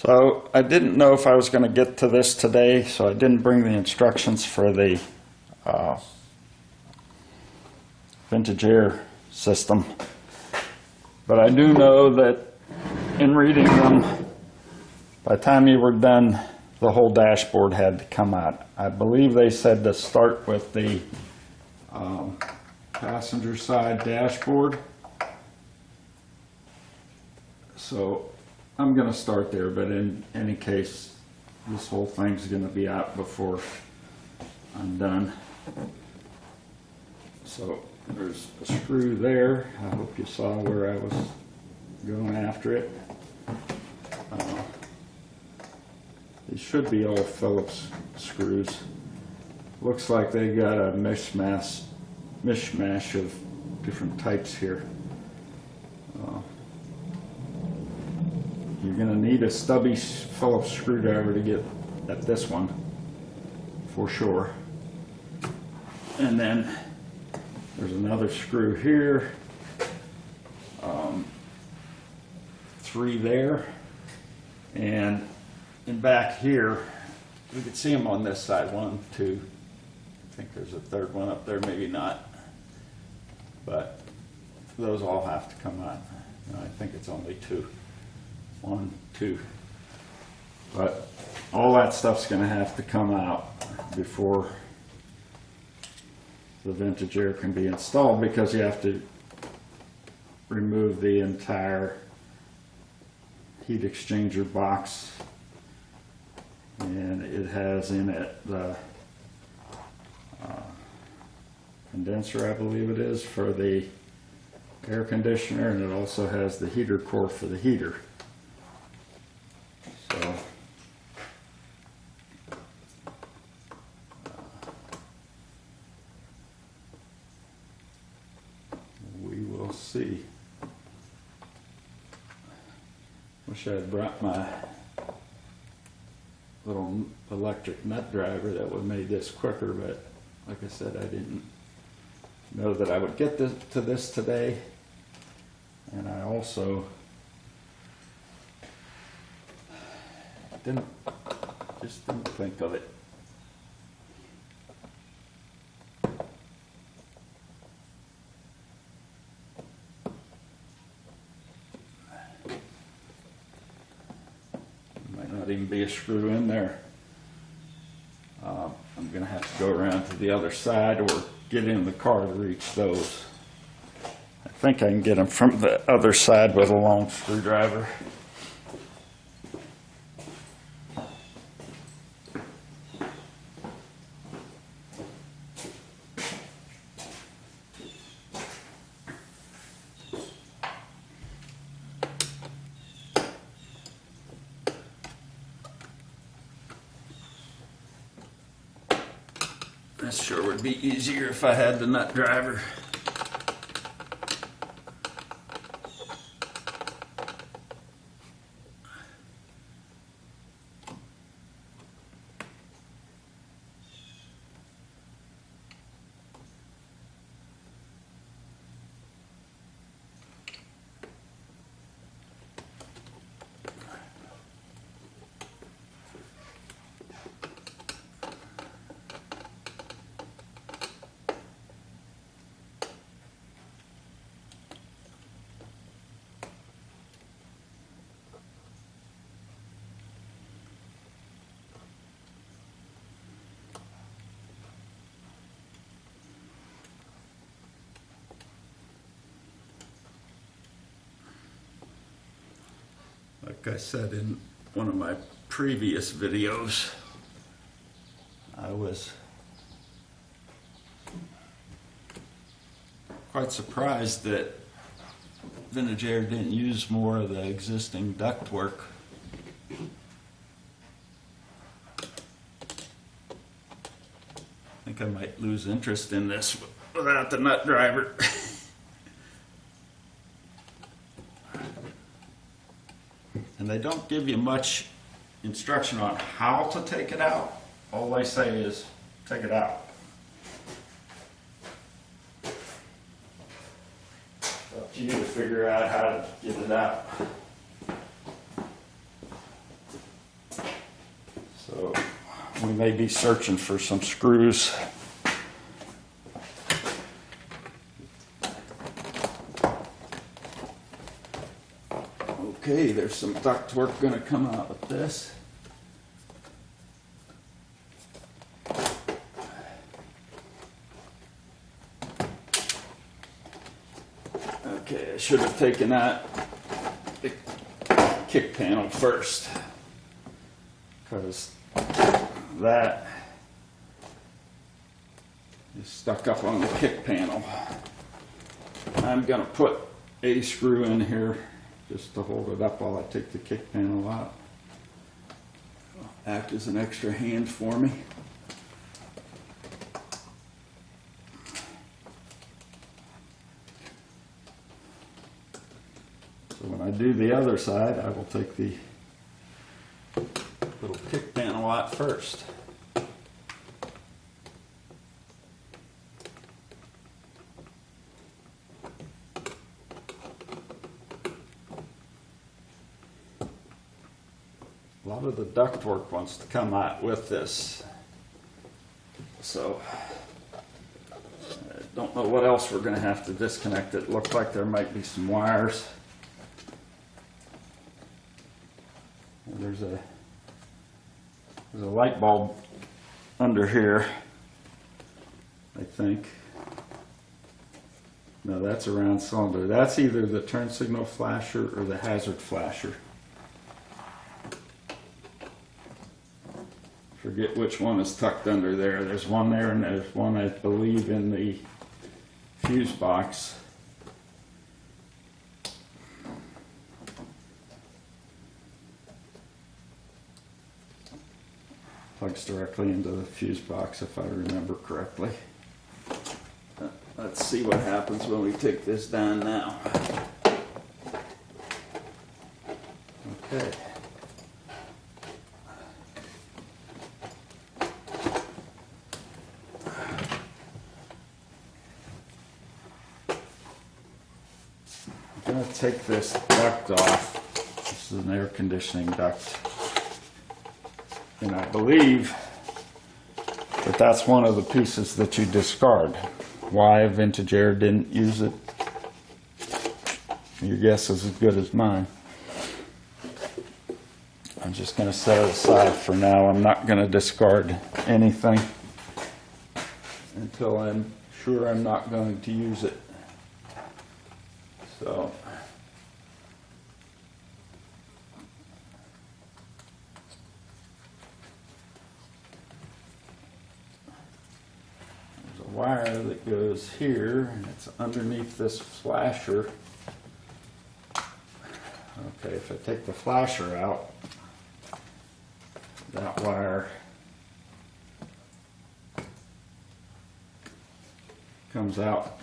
So I didn't know if I was going to get to this today, so I didn't bring the instructions for the vintage air system. But I do know that in reading them, by the time you were done, the whole dashboard had to come out. I believe they said to start with the passenger side dashboard. So I'm going to start there, but in any case, this whole thing's going to be out before I'm done. So there's a screw there. I hope you saw where I was going after it. These should be all Phillips screws. Looks like they got a mishmash of different types here. You're going to need a stubby Phillips screwdriver to get at this one, for sure. And then there's another screw here, 3 there, and in back here, we can see them on this side, 1, 2, I think there's a third one up there, maybe not, but those all have to come out. No, I think it's only 2. 1, 2. But all that stuff's going to have to come out before the vintage air can be installed, because you have to remove the entire heat exchanger box, and it has in it the condenser, I believe it is, for the air conditioner, and it also has the heater core for the heater. So we will see. Wish I had brought my little electric nut driver. That would have made this quicker, but like I said, I didn't know that I would get to this today, and I also just didn't think of it. Might not even be a screw in there. I'm going to have to go around to the other side or get in the car to reach those. I think I can get them from the other side with a long screwdriver. This sure would be easier if I had the nut driver. Like I said in one of my previous videos, I was quite surprised that vintage air didn't use more of the existing ductwork. I think I might lose interest in this without the nut driver. And they don't give you much instruction on how to take it out. All they say is, take it out. It's up to you to figure out how to get it out. we may be searching for some screws. Okay, there's some ductwork going to come out of this. Okay, I should have taken that kick panel first, because that is stuck up on the kick panel. I'm going to put a screw in here just to hold it up while I take the kick panel out. Act as an extra hand for me. So when I do the other side, I will take the little kick panel out first. A lot of the ductwork wants to come out with this, so I don't know what else we're going to have to disconnect. It looked like there might be some wires. There's a light bulb under here, I think. No, that's a round cylinder. That's either the turn signal flasher or the hazard flasher. Forget which one is tucked under there. There's one there, and there's one, I believe, in the fuse box. Plugs directly into the fuse box, if I remember correctly. Let's see what happens when we take this down now. Okay. I'm going to take this duct off. This is an air conditioning duct. And I believe that that's one of the pieces that you discard. Why Vintage Air didn't use it, your guess is as good as mine. I'm just going to set it aside for now. I'm not going to discard anything until I'm sure I'm not going to use it. So there's a wire that goes here, and it's underneath this flasher. Okay, if I take the flasher out, that wire comes out,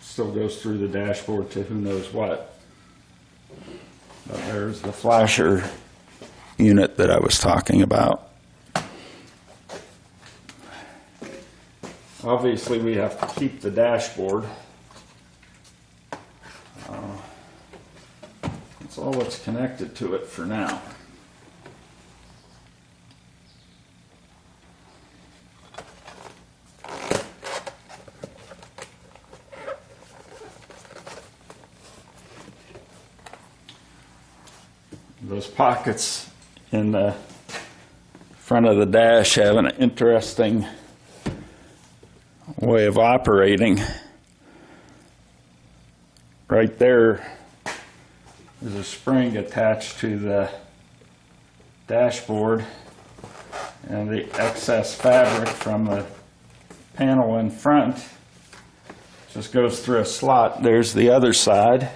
still goes through the dashboard to who knows what. But there's the flasher unit that I was talking about. Obviously, we have to keep the dashboard. That's all that's connected to it for now. Those pockets in the front of the dash have an interesting way of operating. Right there is a spring attached to the dashboard, and the excess fabric from the panel in front just goes through a slot. There's the other side.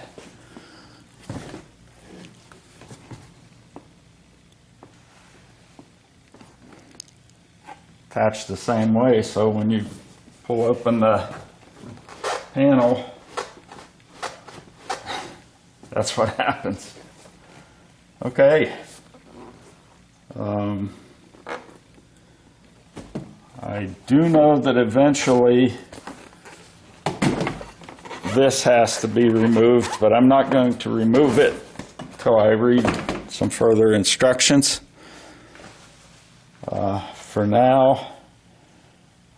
Attached the same way, so when you pull open the panel, that's what happens. Okay. I do know that eventually this has to be removed, but I'm not going to remove it until I read some further instructions. for now,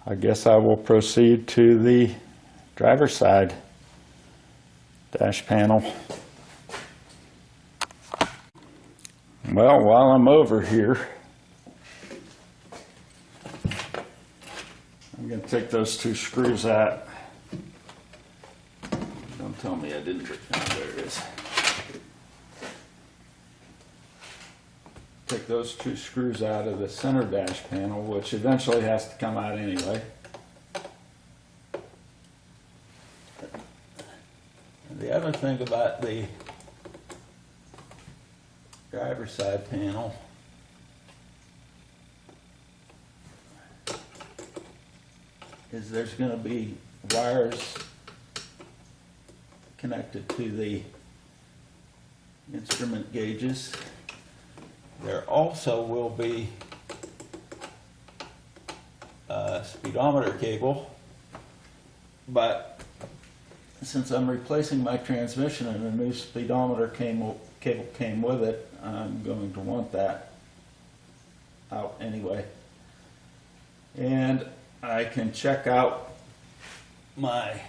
I guess I will proceed to the driver's side dash panel. Well, while I'm over here, I'm going to take those two screws out. Don't tell me I didn't. Oh, there it is. Take those two screws out of the center dash panel, which eventually has to come out anyway. And the other thing about the driver's side panel is there's going to be wires connected to the instrument gauges. There also will be a speedometer cable, but since I'm replacing my transmission and a new speedometer cable came with it, I'm going to want that out anyway. And I can check out my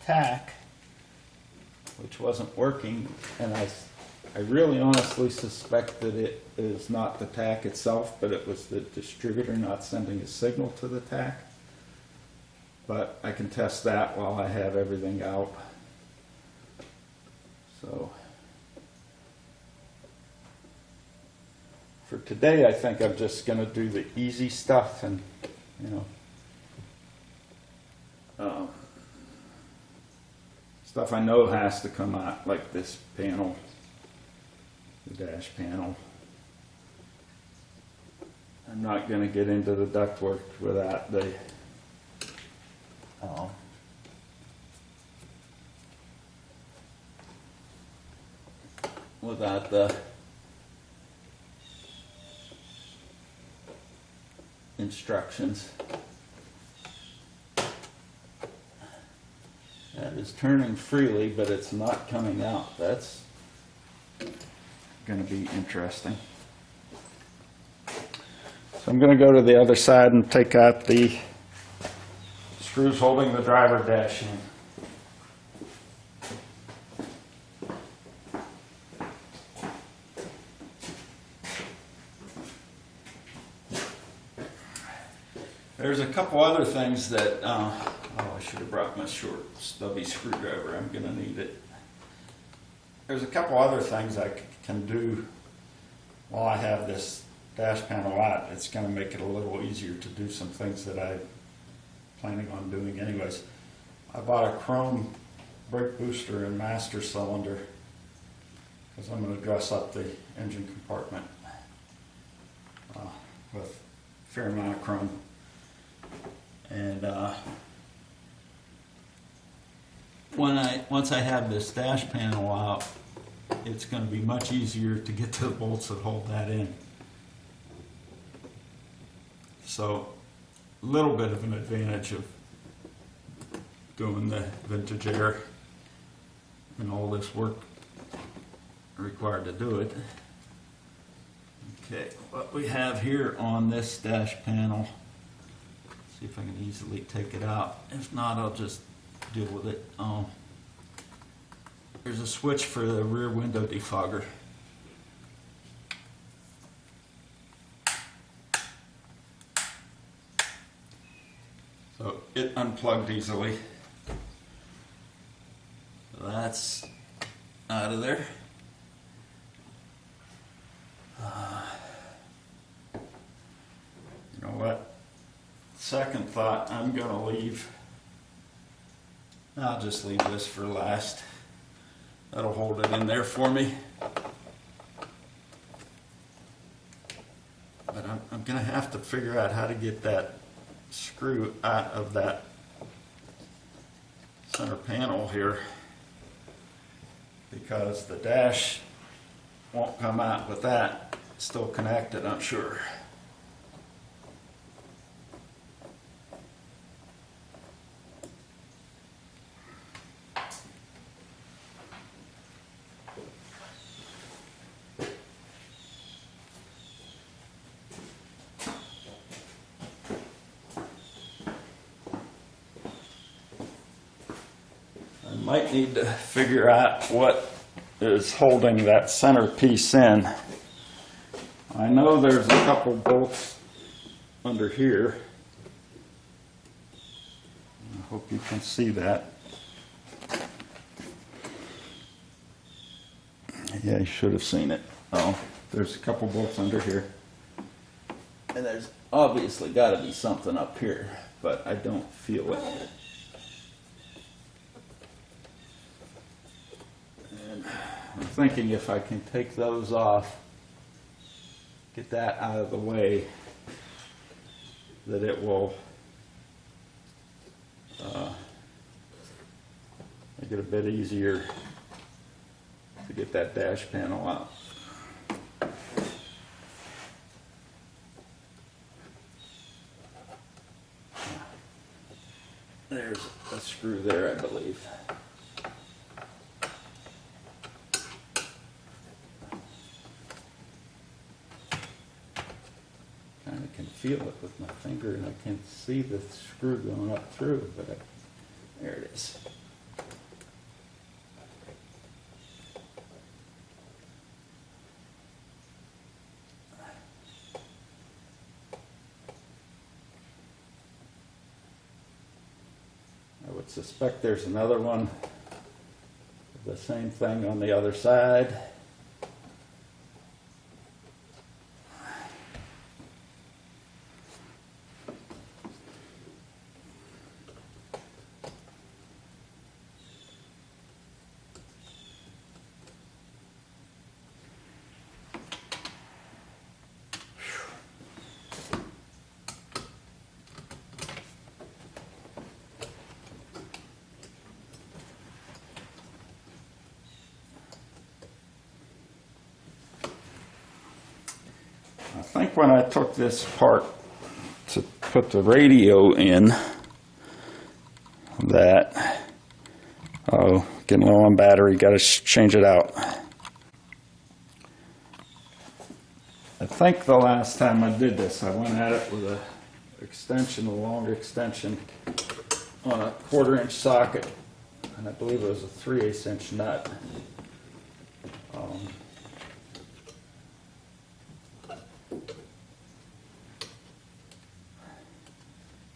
tack, which wasn't working, and I really honestly suspect that it is not the tack itself, but it was the distributor not sending a signal to the tack. But I can test that while I have everything out. So for today, I think I'm just going to do the easy stuff, and stuff I know has to come out, like this panel, the dash panel. I'm not going to get into the ductwork without the instructions. That is turning freely, but it's not coming out. That's going to be interesting. So I'm going to go to the other side and take out the screws holding the driver dash in. There's a couple other things that, I should have brought my short stubby screwdriver. I'm going to need it. There's a couple other things I can do while I have this dash panel out. It's going to make it a little easier to do some things that I'm planning on doing anyways. I bought a chrome brake booster and master cylinder because I'm going to dress up the engine compartment with a fair amount of chrome. And once I have this dash panel out, it's going to be much easier to get to the bolts that hold that in. So a little bit of an advantage of doing the vintage air and all this work required to do it. Okay, what we have here on this dash panel, see if I can easily take it out. If not, I'll just deal with it. There's a switch for the rear window defogger. So it unplugged easily. So that's out of there. You know what? Second thought, I'm going to leave. I'll just leave this for last. That'll hold it in there for me. But I'm going to have to figure out how to get that screw out of that center panel here, because the dash won't come out with that still connected, I'm sure. Might need to figure out what is holding that center piece in. I know there's a couple bolts under here. I hope you can see that. Yeah, you should have seen it. Oh, there's a couple bolts under here. And there's obviously got to be something up here, but I don't feel it. And I'm thinking if I can take those off, get that out of the way, that it will make it a bit easier to get that dash panel out. There's a screw there, I believe. Kind of can feel it with my finger, and I can see the screw going up through, but there it is. I would suspect there's another one, the same thing on the other side. I think when I took this apart to put the radio in, that, oh, getting low on battery, got to change it out. I think the last time I did this, I went at it with a long extension on a 1/4 inch socket, and I believe it was a 3/8 inch nut.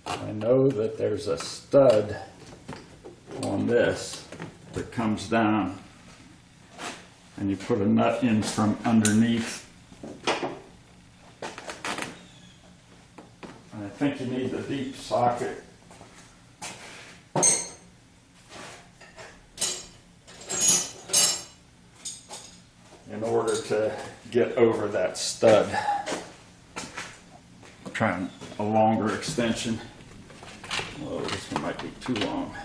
I know that there's a stud on this that comes down, and you put a nut in from underneath. And I think you need the deep socket in order to get over that stud. I'm trying a longer extension. Oh, this one might be too long.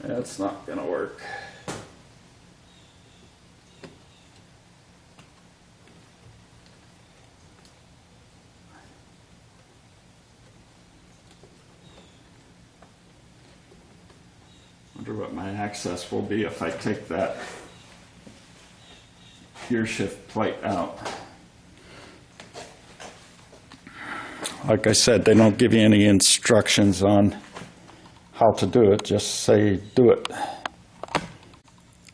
That's not going to work. Wonder what my access will be if I take that gear shift plate out. Like I said, they don't give you any instructions on how to do it, just say do it.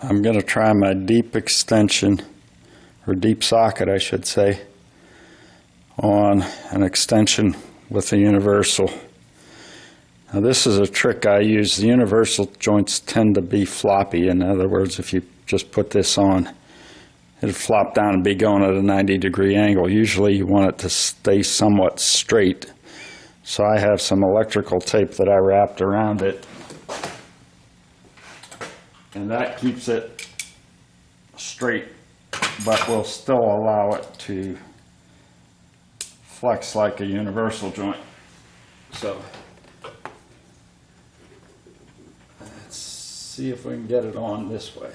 I'm going to try my deep extension, or deep socket I should say, on an extension with a universal. Now this is a trick I use. The universal joints tend to be floppy. In other words, if you just put this on, it'll flop down and be going at a 90-degree angle. Usually you want it to stay somewhat straight. So I have some electrical tape that I wrapped around it, and that keeps it straight but will still allow it to flex like a universal joint. So let's see if we can get it on this way.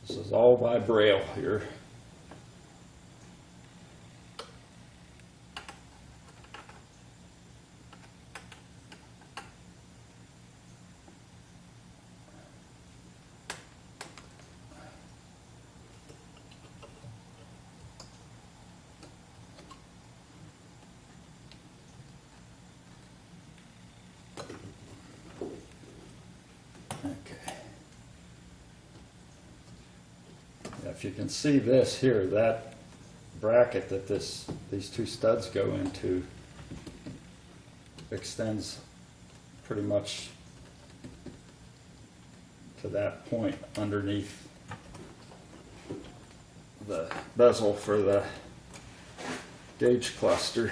This is all by braille here. Okay. If you can see this here, that bracket that these two studs go into extends pretty much to that point underneath the bezel for the gauge cluster.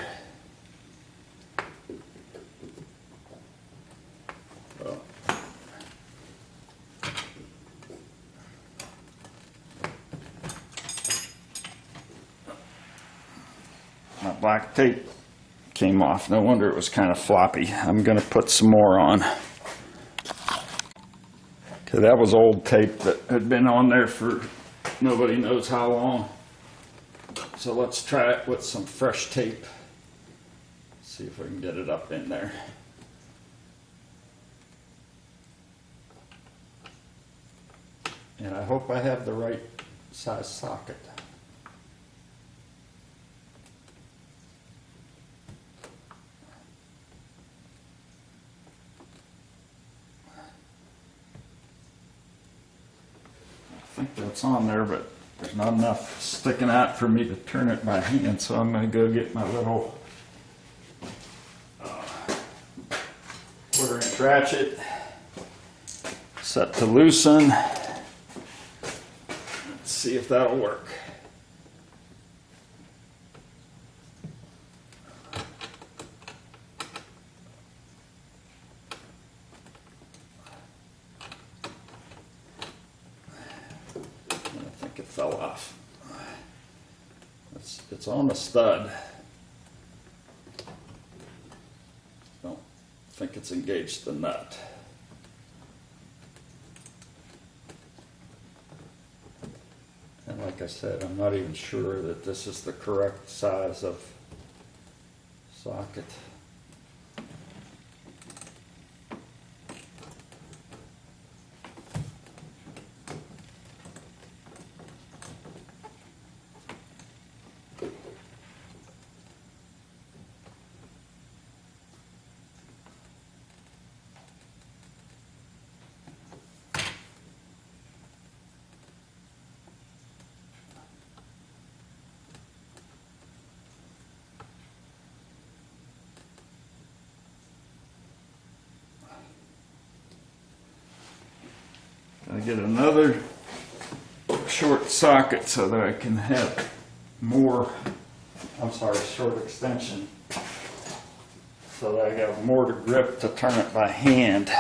My black tape came off. No wonder it was kind of floppy. I'm going to put some more on. Okay, that was old tape that had been on there for nobody knows how long. So let's try it with some fresh tape. See if we can get it up in there. And I hope I have the right size socket. I think that's on there, but there's not enough sticking out for me to turn it by hand, so I'm going to go get my little quarter-inch ratchet set to loosen. Let's see if that'll work. It fell off. It's on the stud. Don't think it's engaged the nut. And like I said, I'm not even sure that this is the correct size of socket. I get another short socket so that I can have more, short extension, so that I got more to grip to turn it by hand.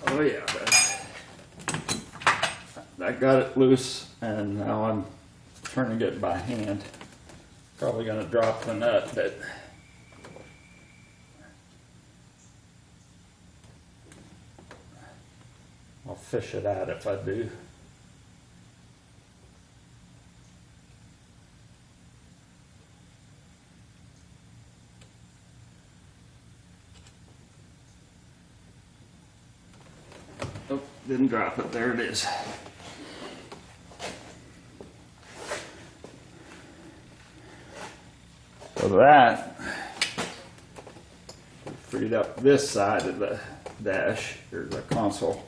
Oh yeah, I got it loose, and now I'm turning it by hand. Probably going to drop the nut, but I'll fish it out if I do. Oh, didn't drop it. There it is. So that freed up this side of the dash, or the console.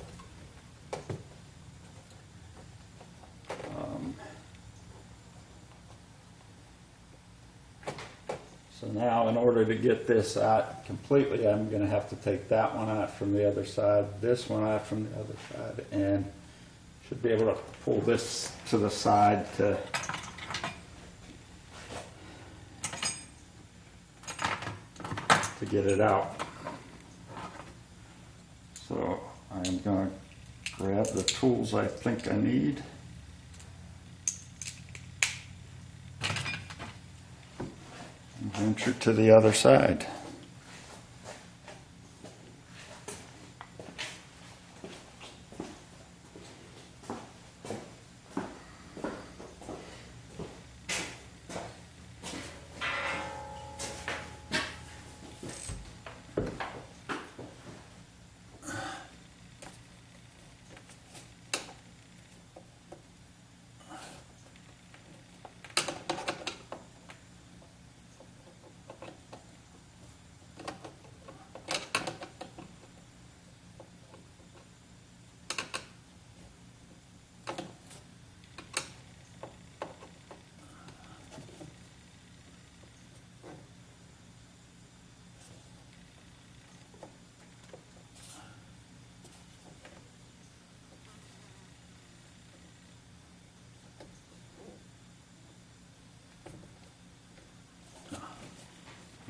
So now in order to get this out completely, I'm going to have to take that one out from the other side, this one out from the other side, and should be able to pull this to the side to get it out. So I'm going to grab the tools I think I need. And venture to the other side.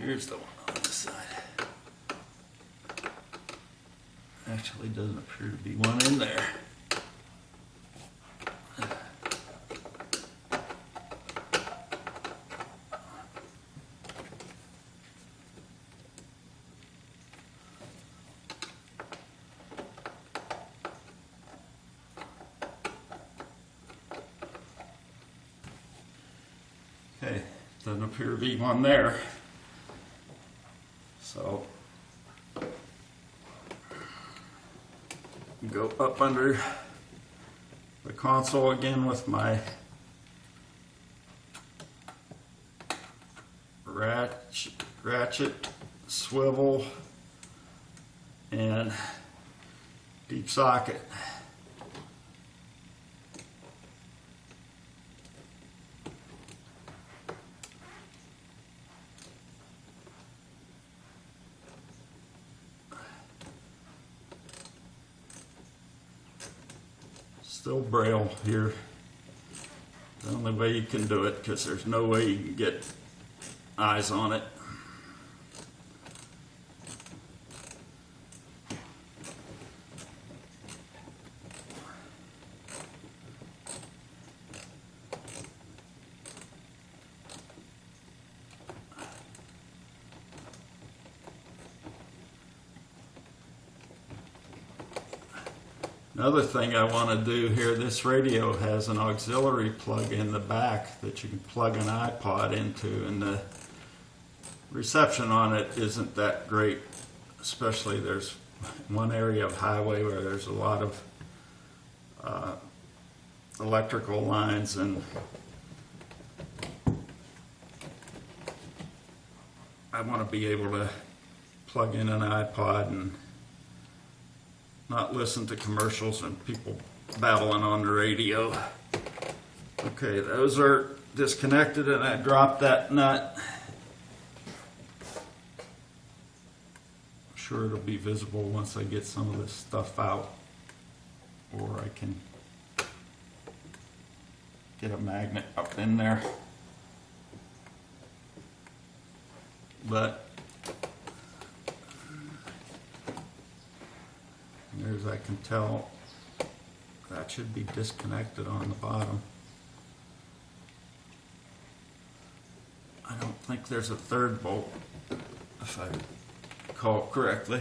Here's the one on this side. Actually doesn't appear to be one in there. Okay, doesn't appear to be one there. So go up under the console again with my ratchet, swivel, and deep socket. Still braille here. The only way you can do it, because there's no way you can get eyes on it. Another thing I want to do here, this radio has an auxiliary plug in the back that you can plug an iPod into, and the reception on it isn't that great, especially there's one area of highway where there's a lot of electrical lines, and I want to be able to plug in an iPod and not listen to commercials and people babbling on the radio. Okay, those are disconnected, and I dropped that nut. I'm sure it'll be visible once I get some of this stuff out, or I can get a magnet up in there. But as I can tell, that should be disconnected on the bottom. I don't think there's a third bolt, if I recall correctly.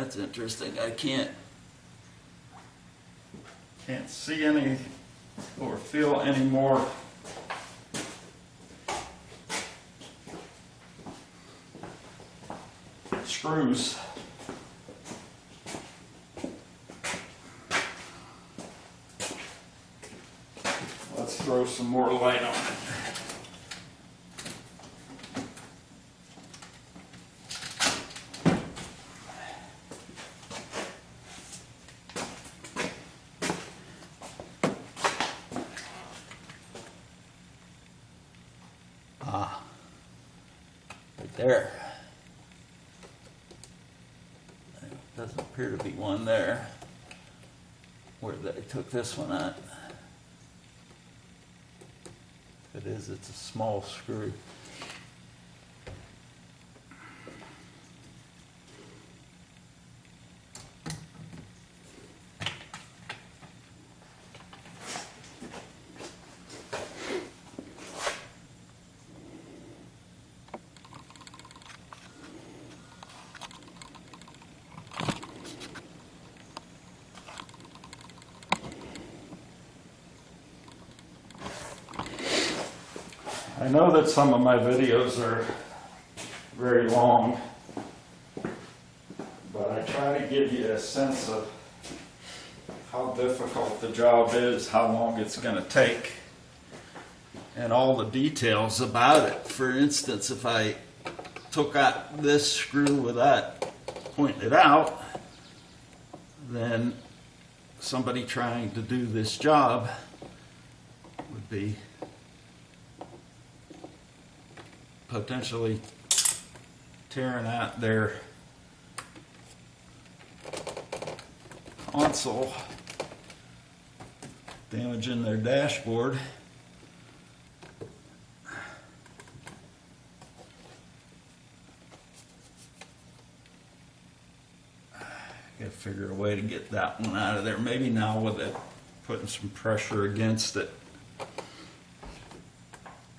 That's interesting. I can't see any or feel any more screws. Let's throw some more light on it. Right there. Doesn't appear to be one there where they took this one out. If it is, it's a small screw. I know that some of my videos are very long, but I try to give you a sense of how difficult the job is, how long it's going to take, and all the details about it. For instance, if I took out this screw without pointing it out, then somebody trying to do this job would be potentially tearing out their console, damaging their dashboard. Gotta figure a way to get that one out of there. Maybe now with it putting some pressure against it,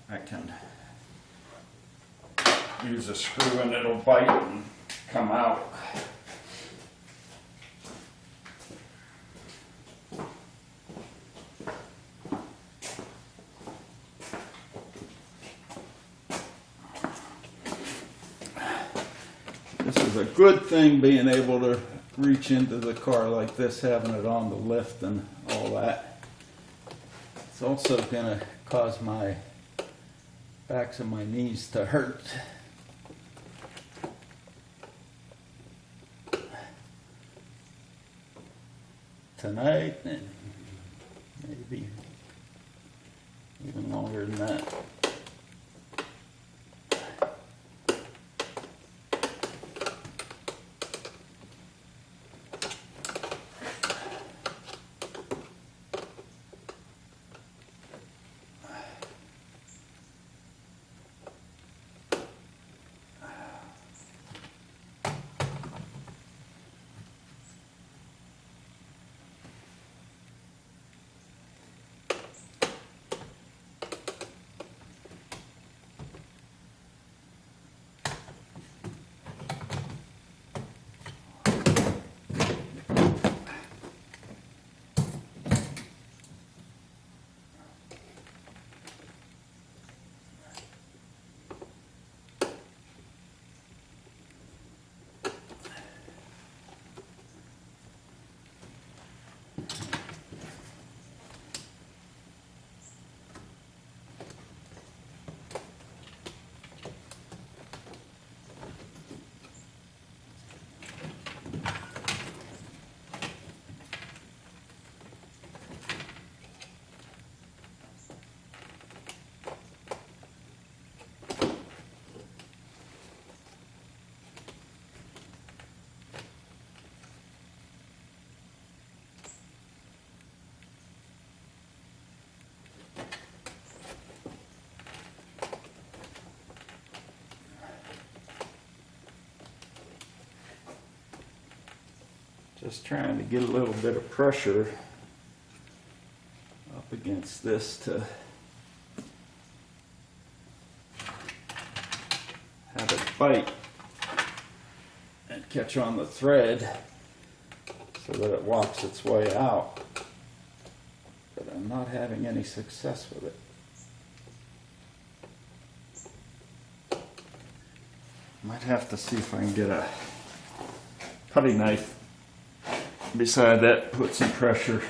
I can use a screw and it'll bite and come out. This is a good thing, being able to reach into the car like this, having it on the lift and all that. It's also going to cause my backs of my knees to hurt. Tonight, and maybe even longer than that. Just trying to get a little bit of pressure up against this to have it bite and catch on the thread so that it walks its way out. But I'm not having any success with it. Might have to see if I can get a putty knife beside that, put some pressure.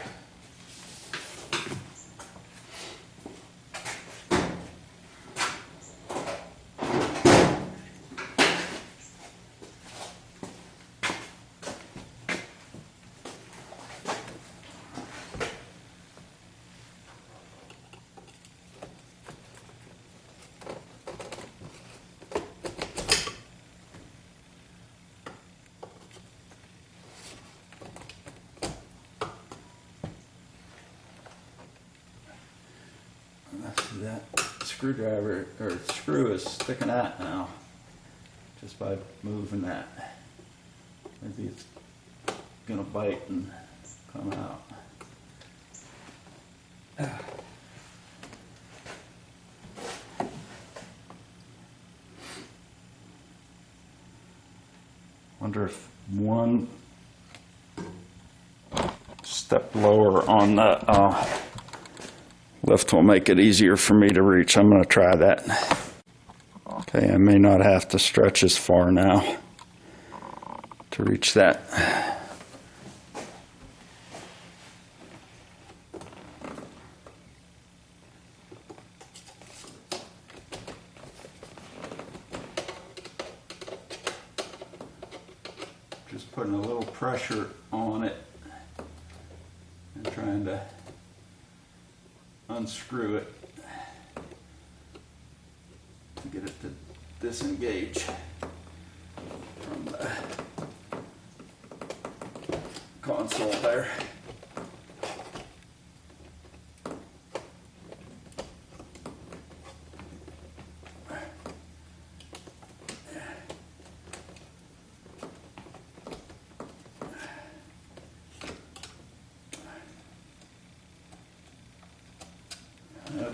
That screwdriver or screw is sticking out now just by moving that. Maybe it's gonna bite and come out. Wonder if one step lower on the lift will make it easier for me to reach. I'm going to try that. Okay, I may not have to stretch as far now to reach that. Just putting a little pressure on it and trying to unscrew it to get it to disengage from the console there.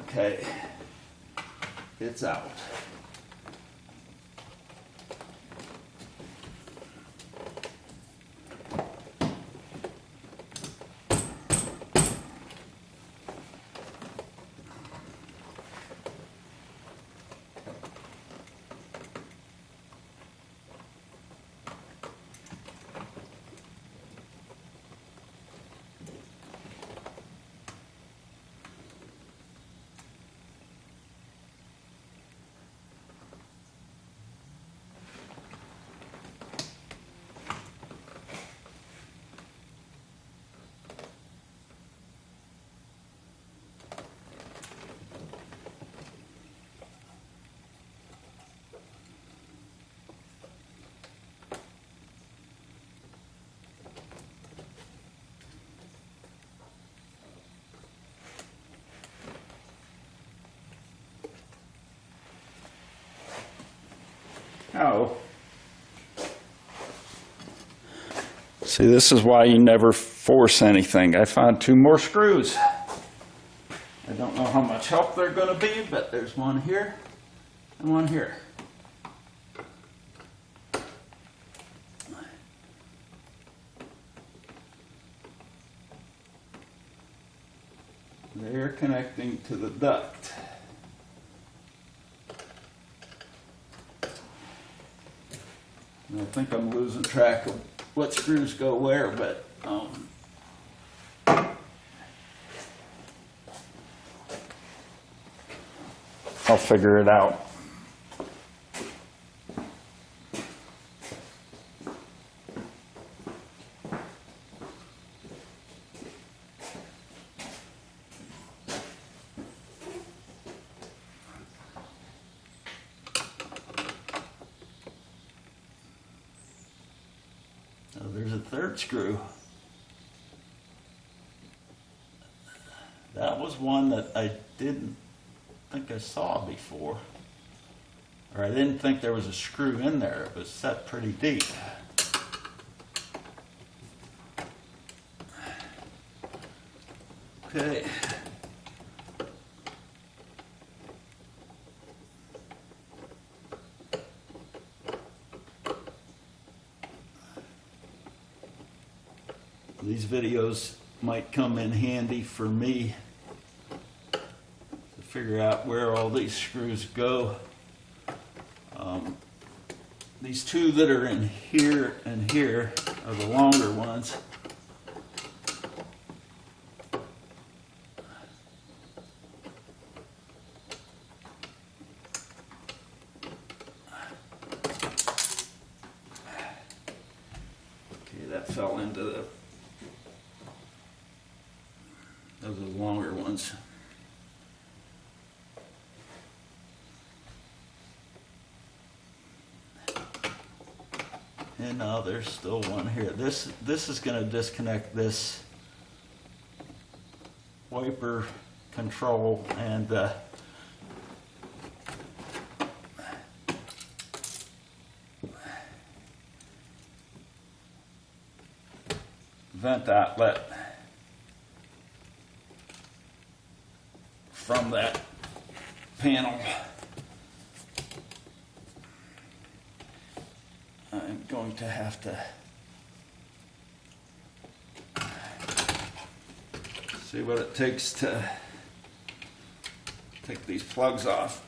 Okay, it's out. Oh. See, this is why you never force anything. I found 2 more screws. I don't know how much help they're going to be, but there's one here and one here. They're connecting to the duct. I think I'm losing track of what screws go where, but I'll figure it out. Oh, there's a 3rd screw. That was one that I didn't think I saw before. Or I didn't think there was a screw in there. It was set pretty deep. Okay. these videos might come in handy for me to figure out where all these screws go. These two that are in here and here are the longer ones. Okay, that fell into the, those are the longer ones. And now there's still one here. This is going to disconnect this wiper control and vent outlet from that panel. I'm going to have to see what it takes to take these plugs off.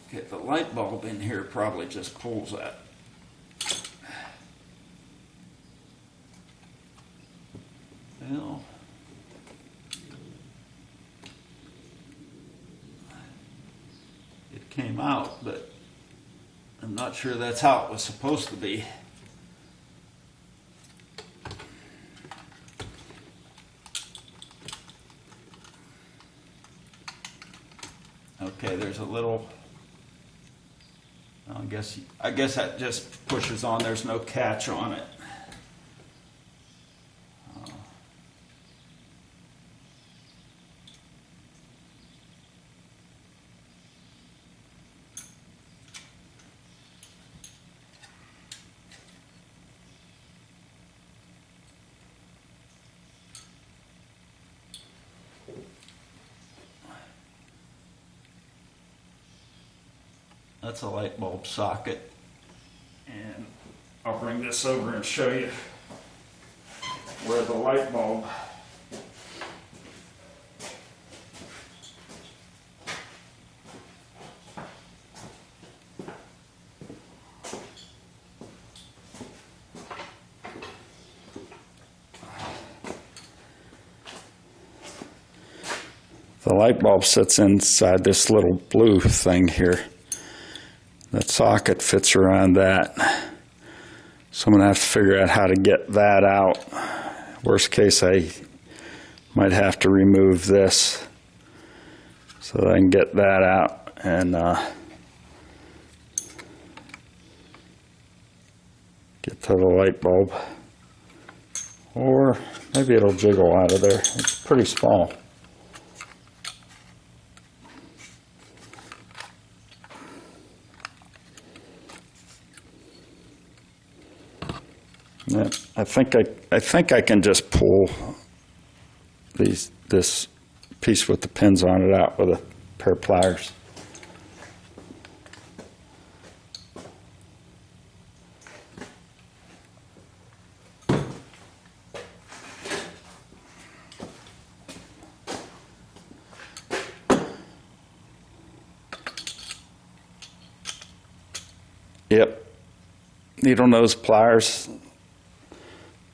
Okay, the light bulb in here probably just pulls that. Well, it came out, but I'm not sure that's how it was supposed to be. Okay, there's a little, I guess that just pushes on. There's no catch on it. That's a light bulb socket, and I'll bring this over and show you where the light bulb sits inside this little blue thing here. That socket fits around that. So I'm going to have to figure out how to get that out. Worst case, I might have to remove this so that I can get that out and get to the light bulb. Or maybe it'll jiggle out of there. It's pretty small. Yeah, I think I can just pull this piece with the pins on it out with a pair of pliers. Yep, needle nose pliers.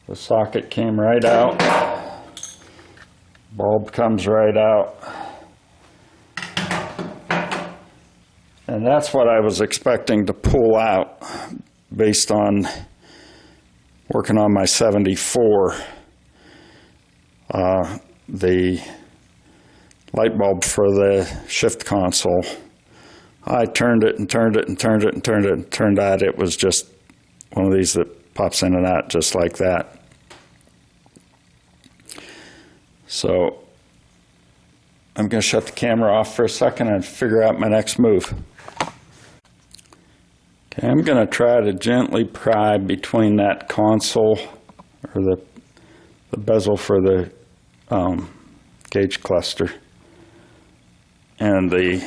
The socket came right out, bulb comes right out, and that's what I was expecting to pull out based on working on my 74. The light bulb for the shift console. I turned it and turned it and turned it and turned it and turned out it was just one of these that pops in and out just like that. So I'm going to shut the camera off for a second and figure out my next move. Okay, I'm going to try to gently pry between that console or the bezel for the gauge cluster. And the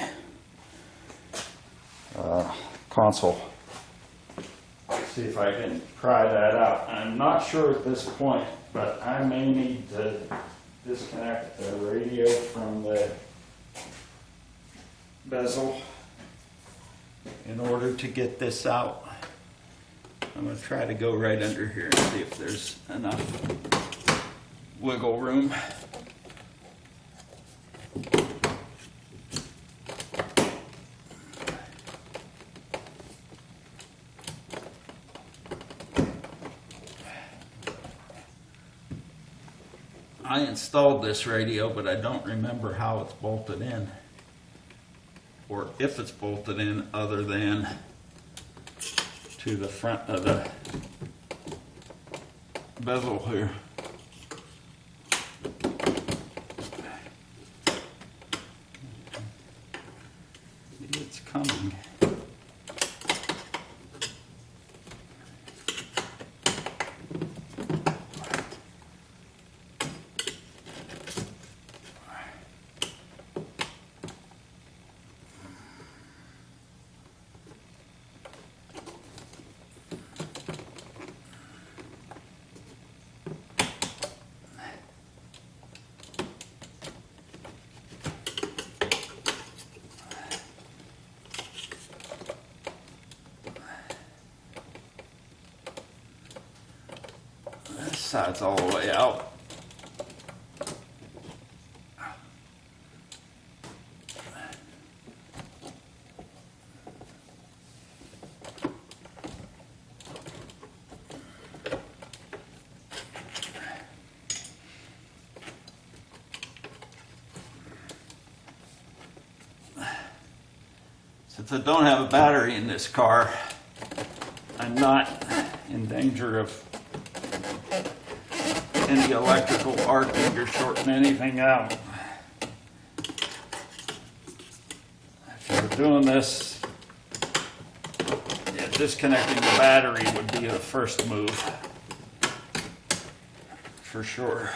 console. See if I can pry that out. I'm not sure at this point, but I may need to disconnect the radio from the bezel in order to get this out. I'm going to try to go right under here and see if there's enough wiggle room. I installed this radio, but I don't remember how it's bolted in, or if it's bolted in other than to the front of the bezel here. It's coming. This side's all the way out. Since I don't have a battery in this car, I'm not in danger of any electrical arcing or shorting anything out. If you were doing this, yeah, disconnecting the battery would be the first move, for sure.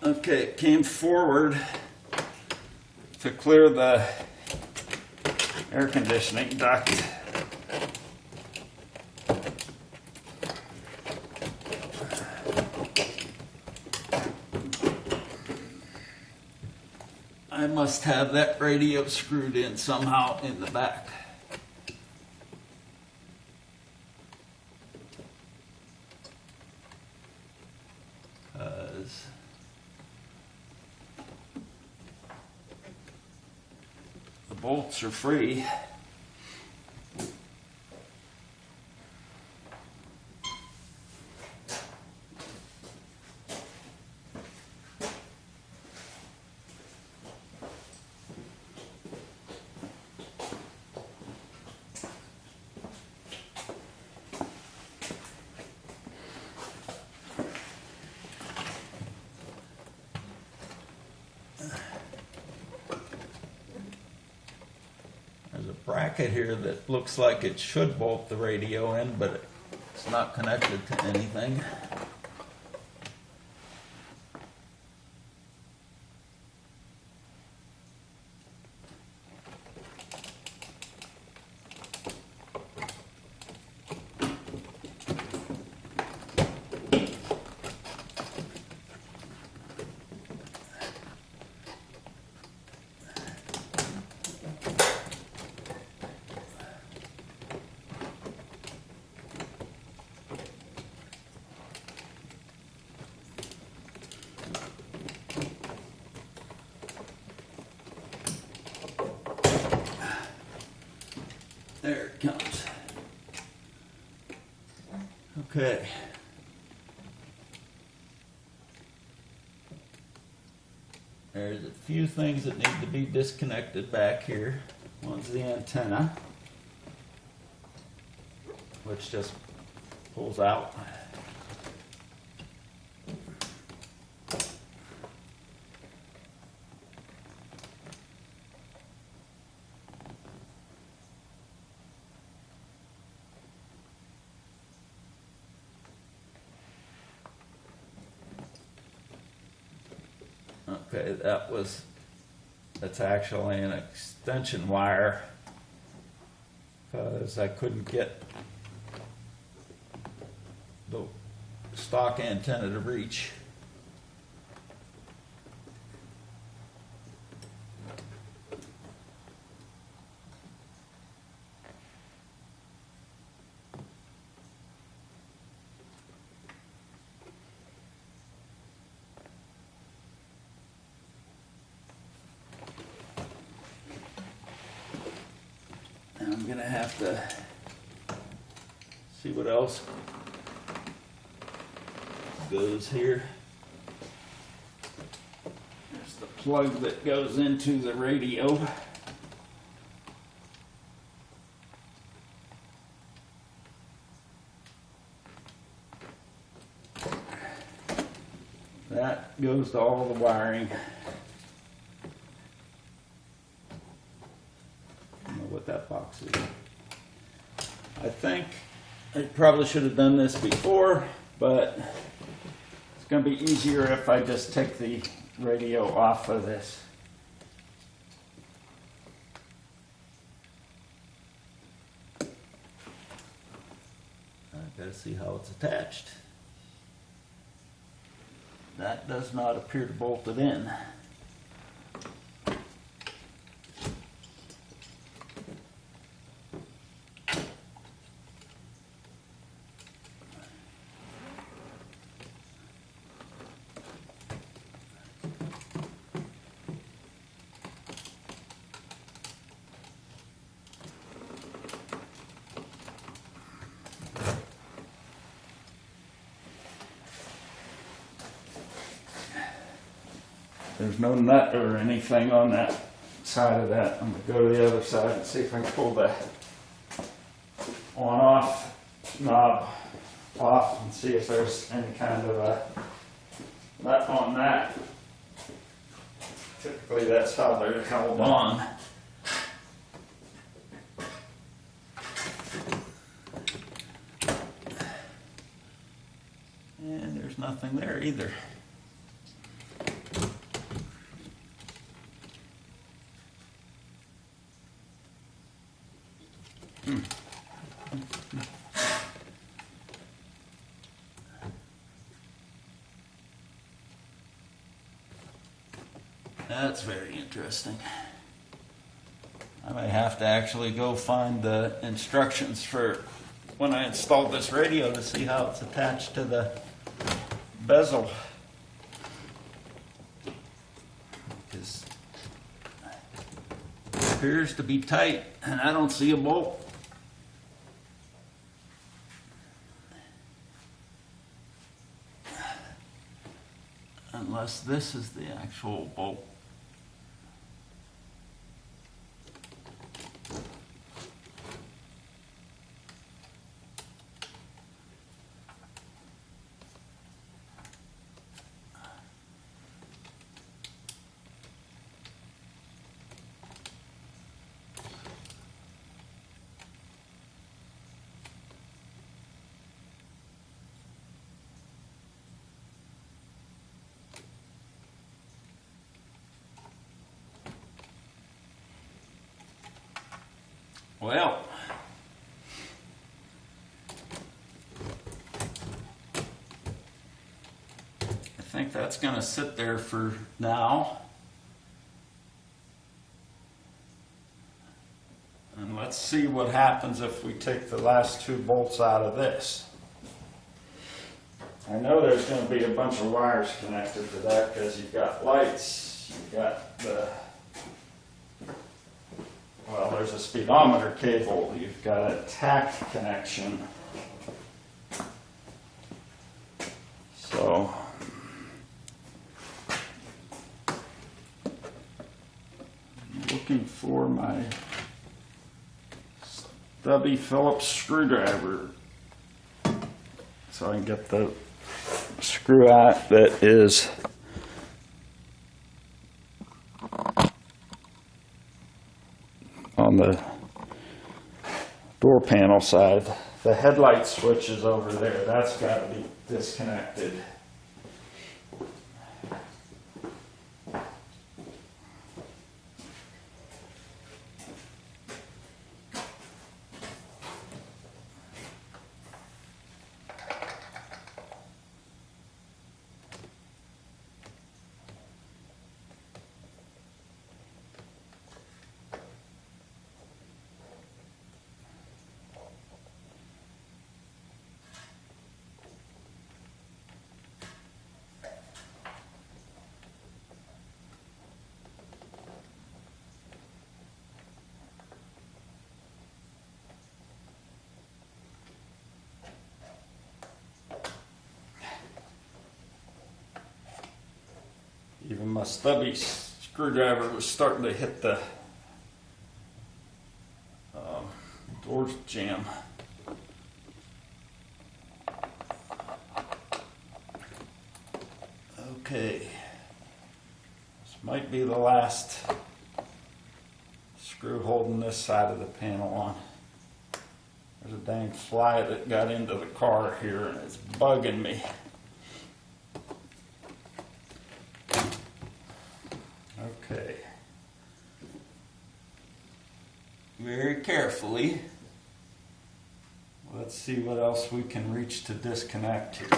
Okay, it came forward to clear the air conditioning duct. I must have that radio screwed in somehow in the back. The bolts are free. Bracket here that looks like it should bolt the radio in, but it's not connected to anything. There it comes. Okay. There's a few things that need to be disconnected back here. One's the antenna, which just pulls out. Okay, that's actually an extension wire because I couldn't get the stock antenna to reach. I'm gonna have to see what else goes here. There's the plug that goes into the radio. That goes to all the wiring. What that box is. I think I probably should have done this before, but it's going to be easier if I just take the radio off of this. I've got to see how it's attached. That does not appear to bolt it in. There's no nut or anything on that side of that. I'm going to go to the other side and see if I can pull the on-off knob off and see if there's any kind of a nut on that. Typically that's how they're held on. And there's nothing there either. That's very interesting. I may have to actually go find the instructions for when I installed this radio to see how it's attached to the bezel. Because it appears to be tight and I don't see a bolt. Unless this is the actual bolt. Well, I think that's going to sit there for now. And let's see what happens if we take the last two bolts out of this. I know there's going to be a bunch of wires connected to that because you've got lights, you've got the well, there's a speedometer cable. You've got a tack connection. So looking for my stubby Phillips screwdriver so I can get the screw out that is on the door panel side. The headlight switch is over there. That's got to be disconnected. Even my stubby screwdriver was starting to hit the door jamb. Okay, this might be the last screw holding this side of the panel on. There's a dang fly that got into the car here and it's bugging me. Okay. Very carefully. Let's see what else we can reach to disconnect here.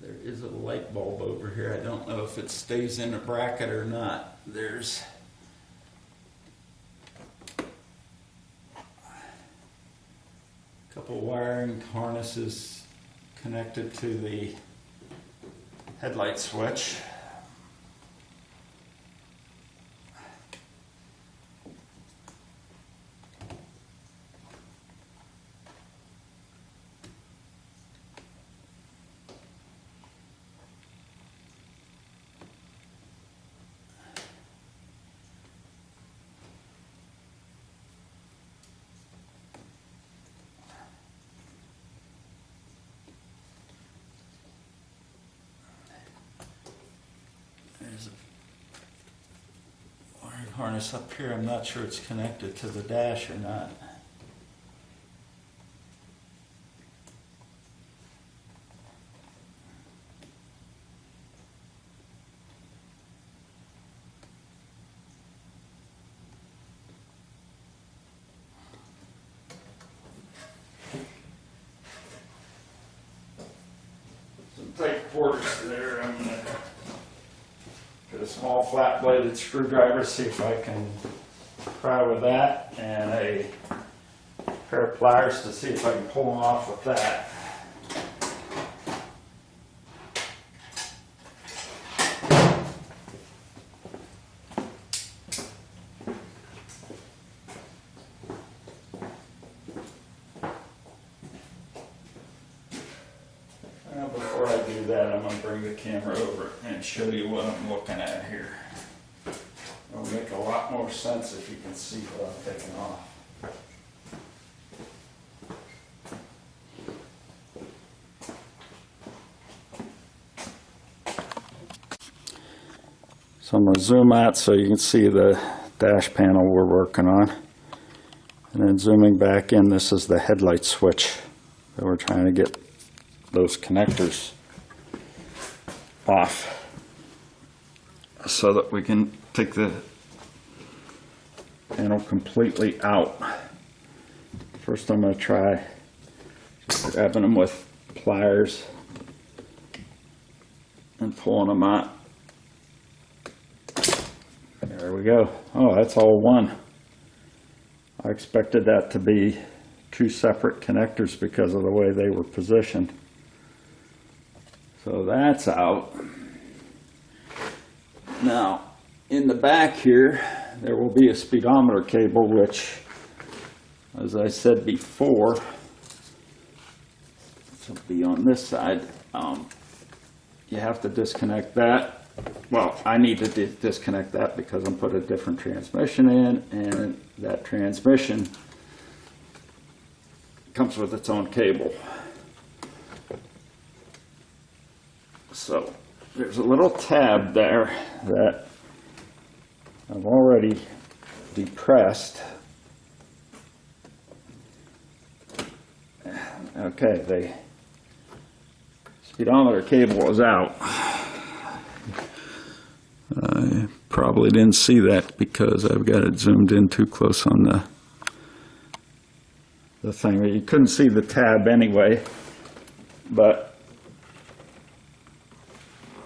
There is a light bulb over here. I don't know if it stays in a bracket or not. There's a couple wiring harnesses connected to the headlight switch. There's a wiring harness up here. I'm not sure it's connected to the dash or not. Some tight quarters there. I'm going to get a small flat-bladed screwdriver, see if I can pry with that, and a pair of pliers to see if I can pull them off with that. Now, before I do that, I'm going to bring the camera over and show you what I'm looking at here. It'll make a lot more sense if you can see what I'm taking off. So I'm going to zoom out so you can see the dash panel we're working on. And then zooming back in, this is the headlight switch that we're trying to get those connectors off so that we can take the panel completely out. First I'm going to try just grabbing them with pliers and pulling them out. There we go. Oh, that's all one. I expected that to be two separate connectors because of the way they were positioned. So that's out. Now, in the back here, there will be a speedometer cable, which, as I said before, will be on this side. You have to disconnect that. Well, I need to disconnect that because I'm putting a different transmission in, and that transmission comes with its own cable. So there's a little tab there that I've already depressed. Okay, the speedometer cable is out. I probably didn't see that because I've got it zoomed in too close on the thing. You couldn't see the tab anyway, but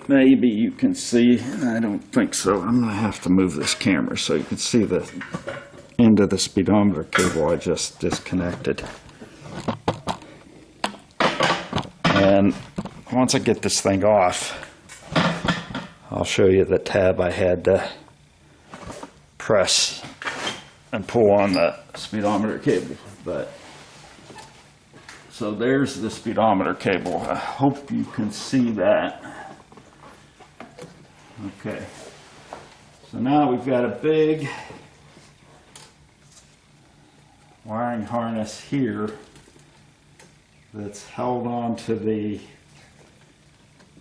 maybe you can see. I don't think so. I'm going to have to move this camera so you can see the end of the speedometer cable I just disconnected. And once I get this thing off, I'll show you the tab I had to press and pull on the speedometer cable. But so there's the speedometer cable. I hope you can see that. Okay. So now we've got a big wiring harness here that's held onto the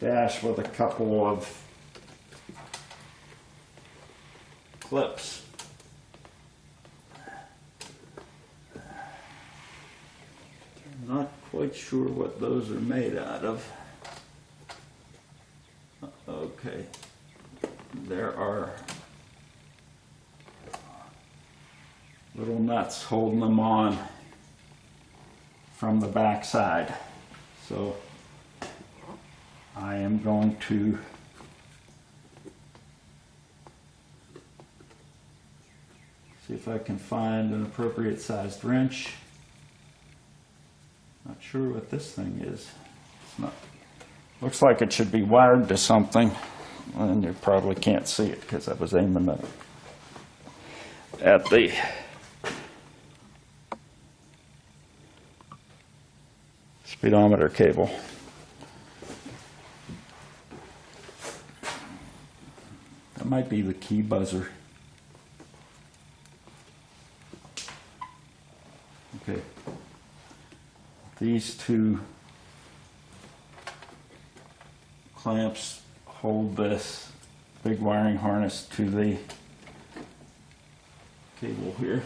dash with a couple of clips. I'm not quite sure what those are made out of. Okay, there are little nuts holding them on from the back side. So I am going to see if I can find an appropriate sized wrench. Not sure what this thing is. It's not, looks like it should be wired to something, and you probably can't see it because I was aiming at the speedometer cable. That might be the key buzzer. Okay. These two clamps hold this big wiring harness to the cable here,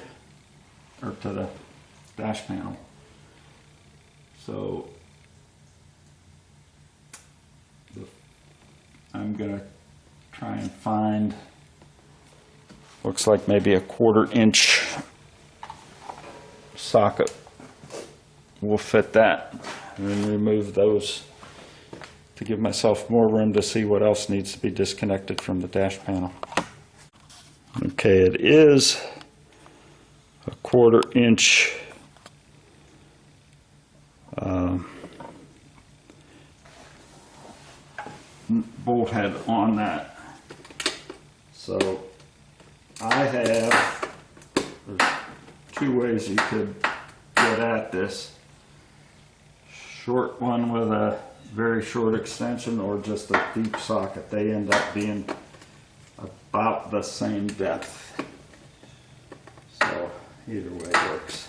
or to the dash panel. So I'm going to try and find, looks like maybe a 1/4 inch socket will fit that, and then remove those to give myself more room to see what else needs to be disconnected from the dash panel. Okay, it is a 1/4 inch bolt head on that. So I have, there's 2 ways you could get at this. Short one with a very short extension, or just a deep socket. They end up being about the same depth. So either way works.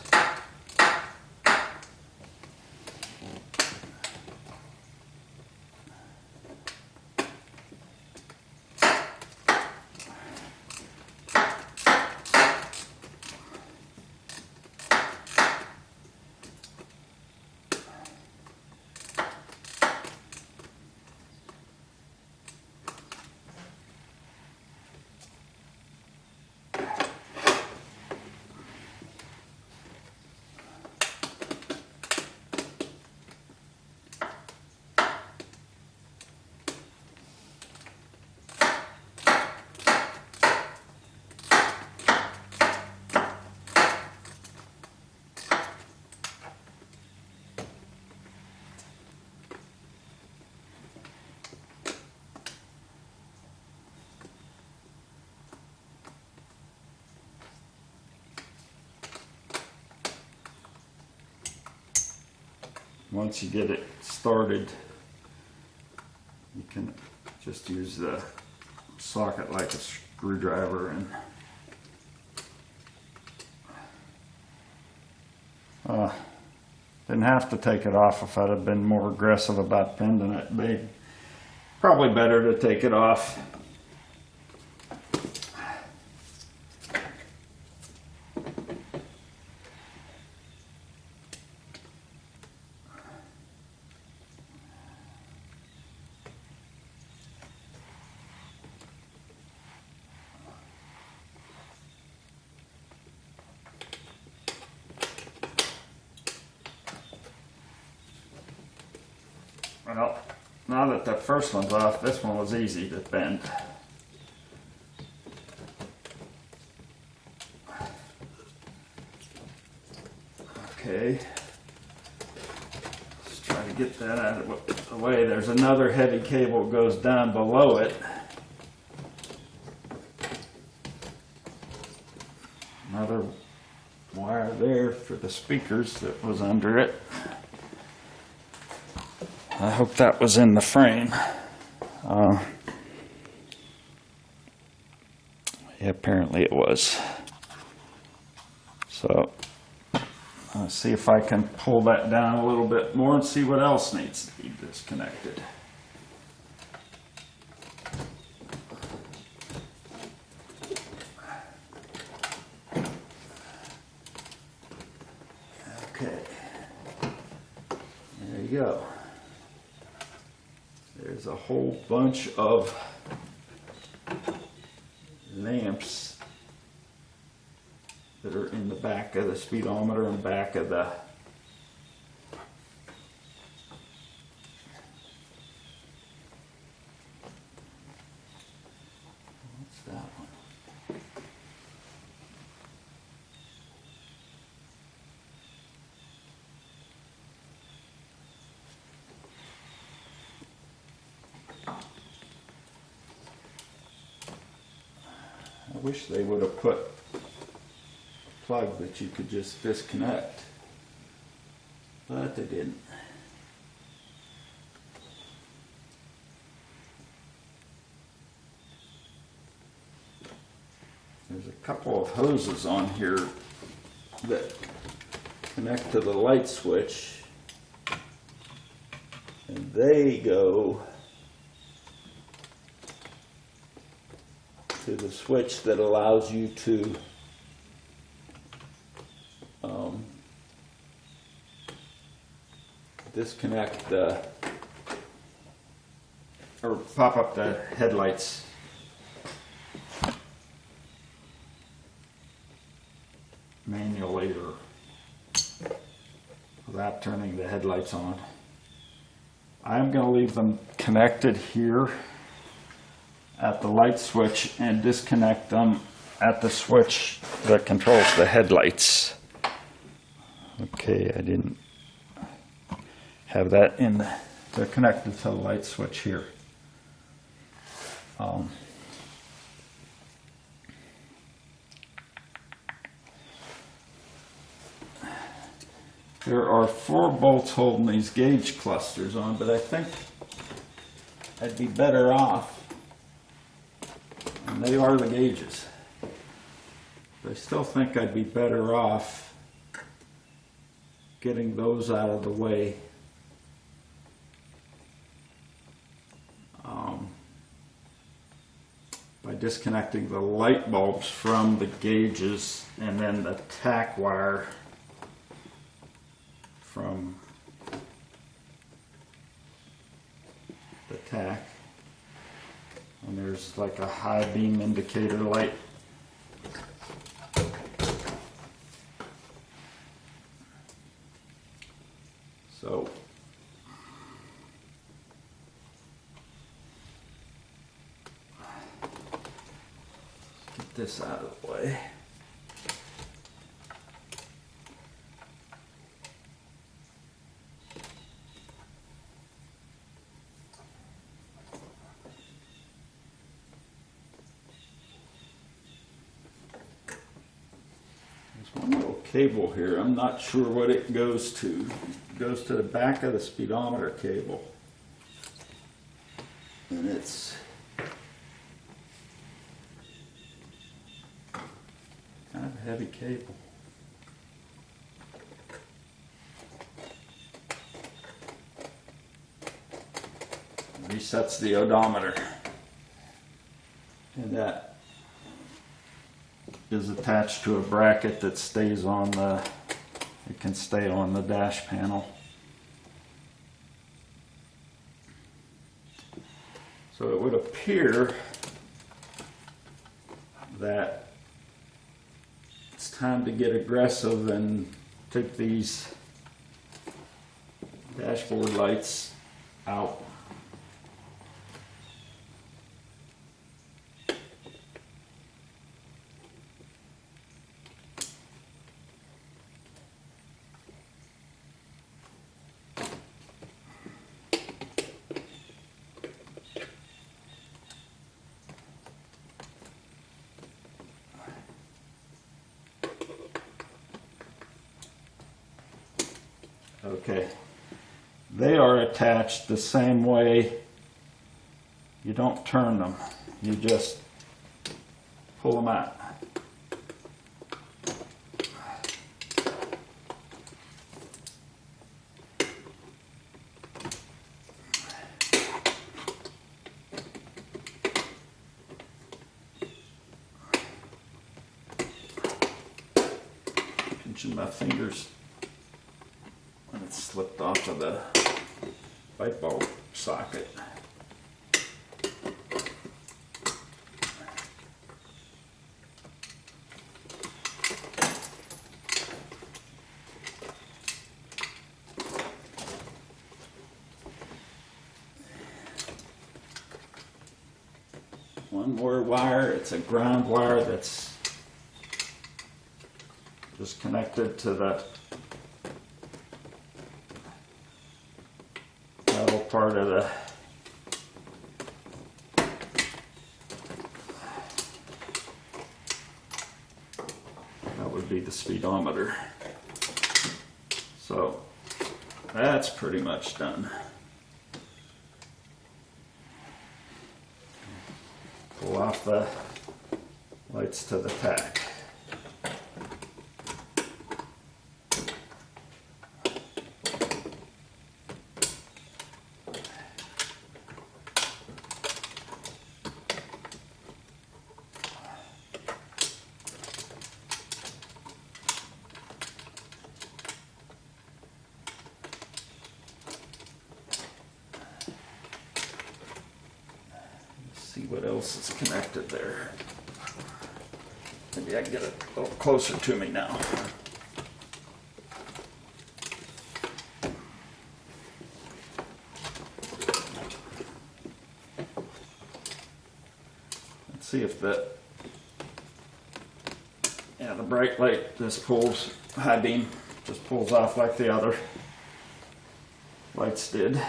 once you get it started, you can just use the socket like a screwdriver and didn't have to take it off if I'd have been more aggressive about bending it. Big. Probably better to take it off. Well, now that the first one's off, this one was easy to bend. Okay, let's try to get that out of the way. There's another heavy cable that goes down below it. Another wire there for the speakers that was under it. I hope that was in the frame. Yeah, apparently it was. So, let's see if I can pull that down a little bit more and see what else needs to be disconnected. Okay, there you go. There's a whole bunch of lamps that are in the back of the speedometer and back of the what's that one? I wish they would have put a plug that you could just disconnect, but they didn't. There's a couple of hoses on here that connect to the light switch, and they go to the switch that allows you to disconnect the or pop up the headlights manually or without turning the headlights on. I'm going to leave them connected here at the light switch and disconnect them at the switch that controls the headlights. Okay, I didn't have that in the, they're connected to the light switch here. There are 4 bolts holding these gauge clusters on, but I think I'd be better off, and they are the gauges, but I still think I'd be better off getting those out of the way. By disconnecting the light bulbs from the gauges and then the tack wire from the tack. And there's like a high beam indicator light. So get this out of the way. There's one little cable here. I'm not sure what it goes to. It goes to the back of the speedometer cable. And it's kind of a heavy cable. Resets the odometer. And that is attached to a bracket that stays on the, it can stay on the dash panel. So it would appear that it's time to get aggressive and take these dashboard lights out. Okay, they are attached the same way. You don't turn them, you just pull them out. Pinching my fingers. And it slipped off of the light bulb socket. One more wire, it's a ground wire that's just connected to the part of the that would be the speedometer. So that's pretty much done. Pull off the lights to the tack. See what else is connected there. Maybe I can get it a little closer to me now. Let's see if the bright light just pulls, high beam just pulls off like the other lights did.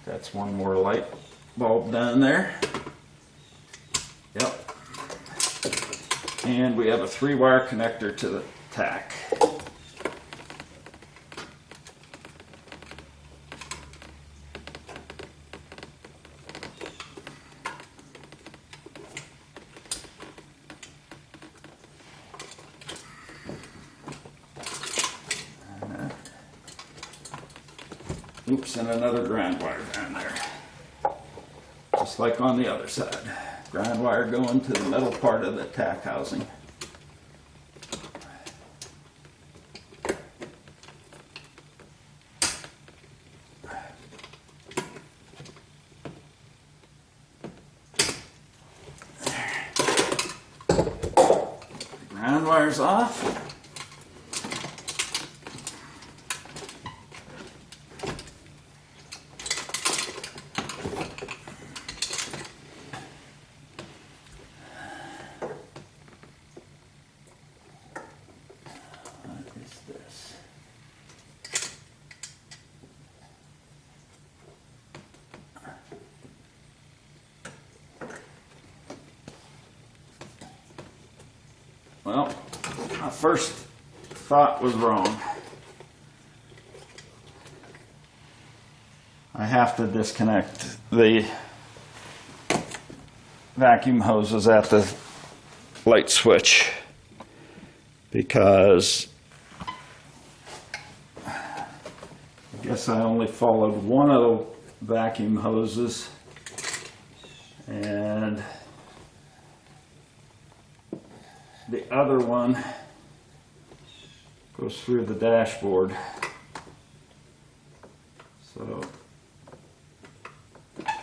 That's one more light bulb down there. Yep. And we have a 3-wire connector to the tack. Oops, and another ground wire down there. Just like on the other side. Ground wire going to the metal part of the tack housing. Ground wire's off. Well, my first thought was wrong. I have to disconnect the vacuum hoses at the light switch because I guess I only followed one of the vacuum hoses, and the other one goes through the dashboard. So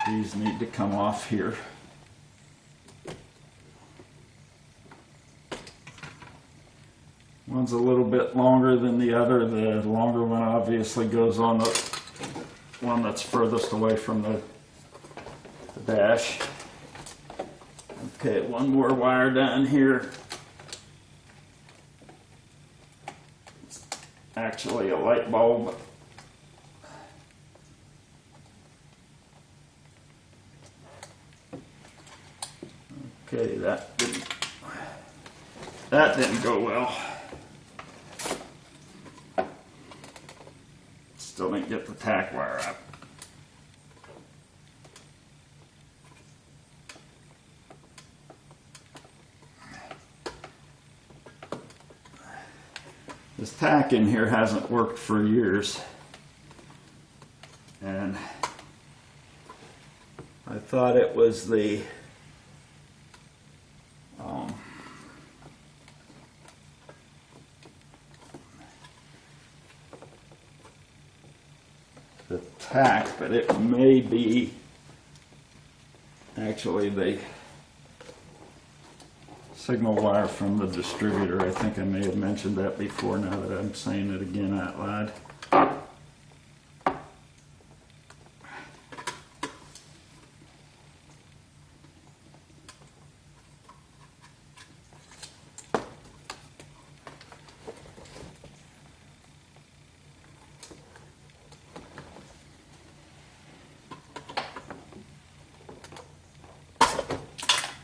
these need to come off here. One's a little bit longer than the other. The longer one obviously goes on the one that's furthest away from the dash. Okay, one more wire down here. It's actually a light bulb. Okay, that didn't go well. Still didn't get the tack wire up. This tack in here hasn't worked for years, and I thought it was the tack, but it may be actually the signal wire from the distributor. I think I may have mentioned that before, now that I'm saying it again out loud.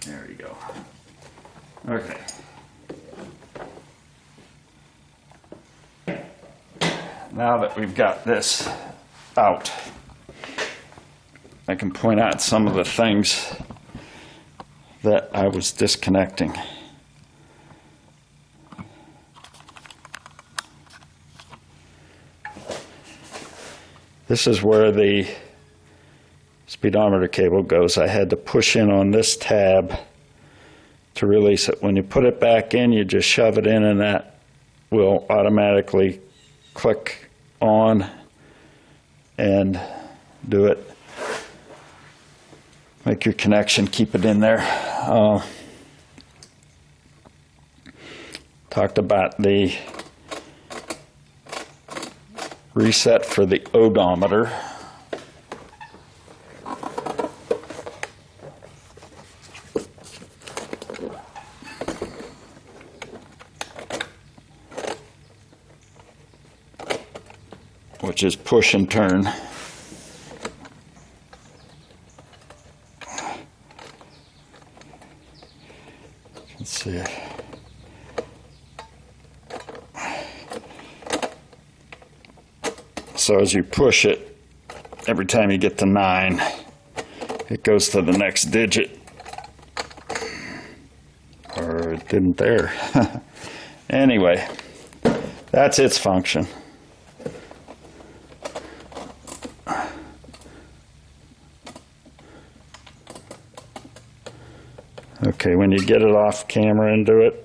There you go. Okay. Now that we've got this out, I can point out some of the things that I was disconnecting. This is where the speedometer cable goes. I had to push in on this tab to release it. When you put it back in, you just shove it in and that will automatically click on and do it. Make your connection, keep it in there. Talked about the reset for the odometer. Which is push and turn. Let's see. So as you push it, every time you get to 9, it goes to the next digit. Or it didn't there. Anyway, that's its function. Okay, when you get it off camera and do it,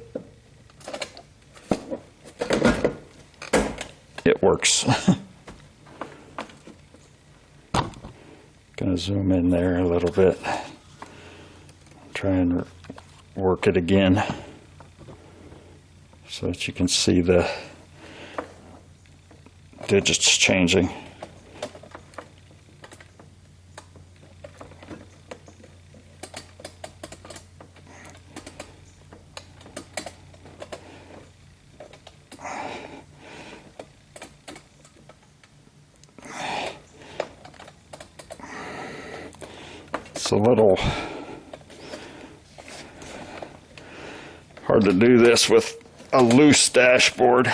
it works. Gonna zoom in there a little bit. Try and work it again so that you can see the digits changing. It's a little hard hard to do this with a loose dashboard.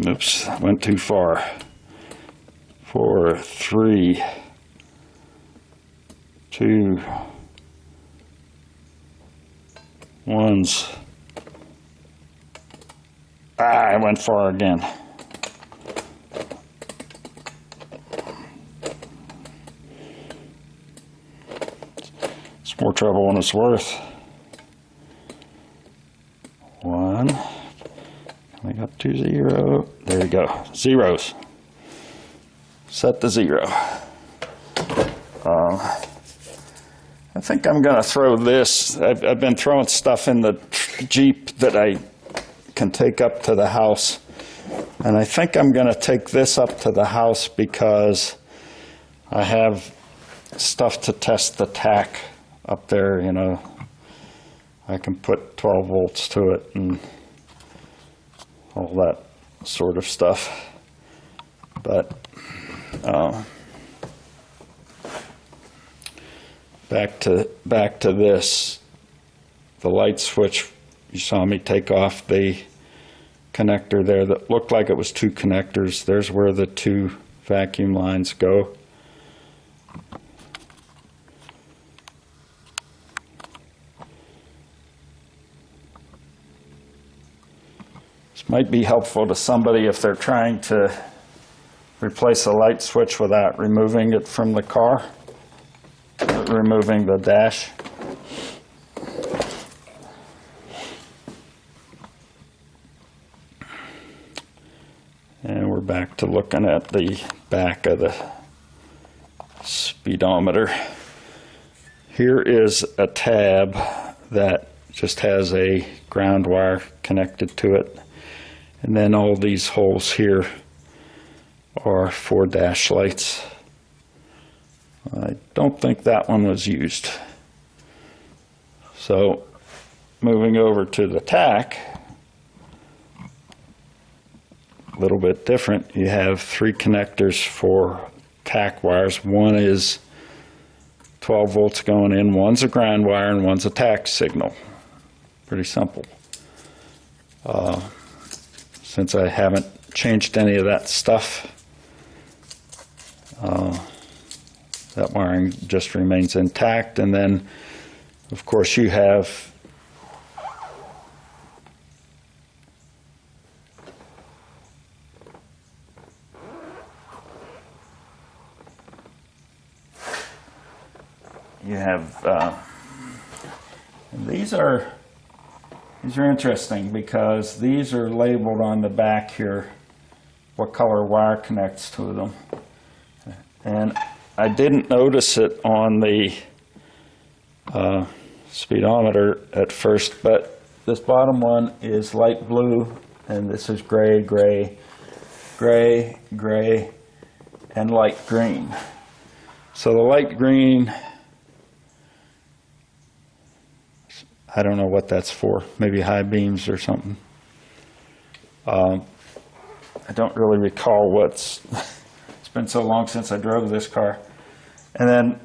Oops, went too far. 4, 3, 2, 1s. I went far again. It's more trouble than it's worth. 1. Coming up to 0. There you go. Zeros. Set to 0. I think I'm going to throw this. I've been throwing stuff in the Jeep that I can take up to the house. And I think I'm going to take this up to the house because I have stuff to test the tack up there, you know. I can put 12 volts to it and all that sort of stuff. But back to this, the light switch. You saw me take off the connector there that looked like it was 2 connectors. There's where the 2 vacuum lines go. This might be helpful to somebody if they're trying to replace a light switch without removing it from the car, removing the dash. And we're back to looking at the back of the speedometer. Here is a tab that just has a ground wire connected to it. And then all these holes here are for dash lights. I don't think that one was used. So moving over to the tack, a little bit different. You have 3 connectors for tack wires. One is 12 volts going in, one's a ground wire, and one's a tack signal. Pretty simple. Since I haven't changed any of that stuff, that wiring just remains intact. And then, of course, you have these are interesting because these are labeled on the back here what color wire connects to them. And I didn't notice it on the speedometer at first, but this bottom one is light blue, and this is gray, gray, gray, gray, and light green. So the light green, I don't know what that's for, maybe high beams or something. I don't really recall what's, it's been so long since I drove this car. And then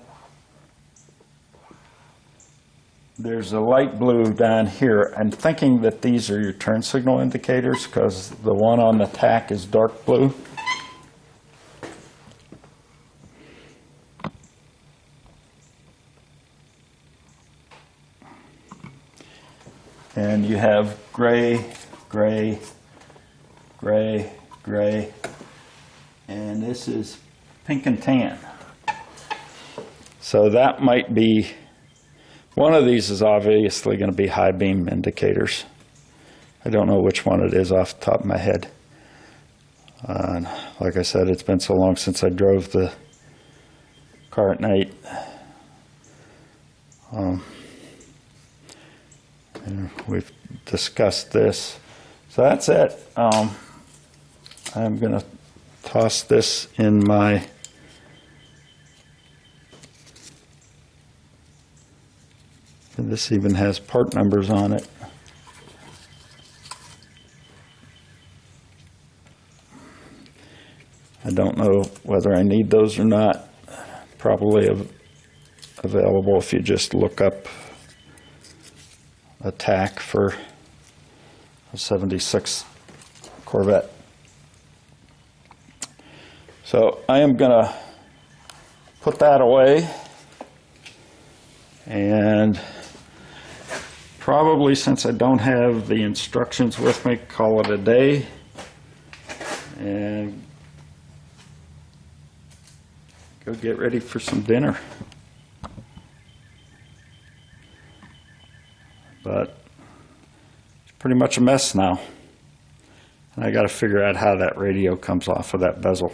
there's a light blue down here. I'm thinking that these are your turn signal indicators because the one on the tack is dark blue. And you have gray, gray, gray, gray, and this is pink and tan. So that might be, one of these is obviously going to be high beam indicators. I don't know which one it is off the top of my head. Like I said, it's been so long since I drove the car at night. And we've discussed this. So that's it. I'm going to toss this in my this even has part numbers on it. I don't know whether I need those or not. Probably available if you just look up a tack for a 76 Corvette. So I am going to put that away and probably, since I don't have the instructions with me, call it a day and go get ready for some dinner. But it's pretty much a mess now. And I got to figure out how that radio comes off of that bezel.